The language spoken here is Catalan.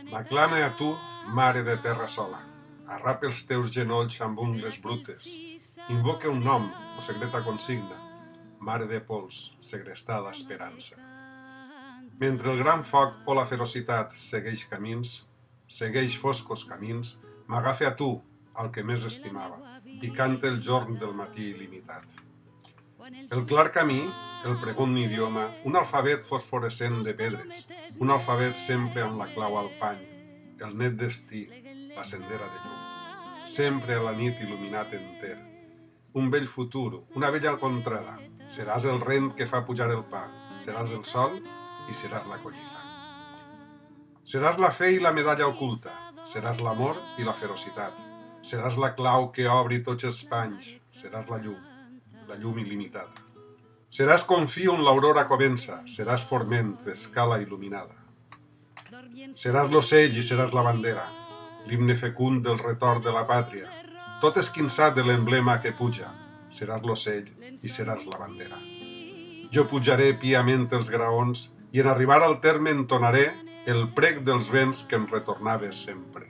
M'aclame a tu, mare de terra sola. Arrape els teus genolls amb ungles brutes. Invoque un nom o secreta consigna. Mare de pols, segrestada esperança. Mentre el gran foc o la ferocitat segueix camins, segueix foscos camins, m'agafe a tu, el que més estimava, i cante el jorn del matí il·limitat. El clar camí, el pregunt idioma, un alfabet fosforescent de pedres, un alfabet sempre amb la clau al pany, el net destí, la sendera de llum, sempre a la nit il·luminat enter. Un vell futur, una vella contrada, seràs el rent que fa pujar el pa, seràs el sol i seràs la collita. Seràs la fe i la medalla oculta, seràs l'amor i la ferocitat, seràs la clau que obri tots els panys, seràs la llum il·limitada. Seràs confí on l'aurora comença, seràs forment, escala il·luminada. Seràs l'ocell i seràs la bandera, l'himne fecund del retorn de la pàtria, tot esquinçat de l'emblema que puja, seràs l'ocell i seràs la bandera. Jo pujaré piament els graons i en arribar al terme entonaré el prec dels vents que em retornaves sempre.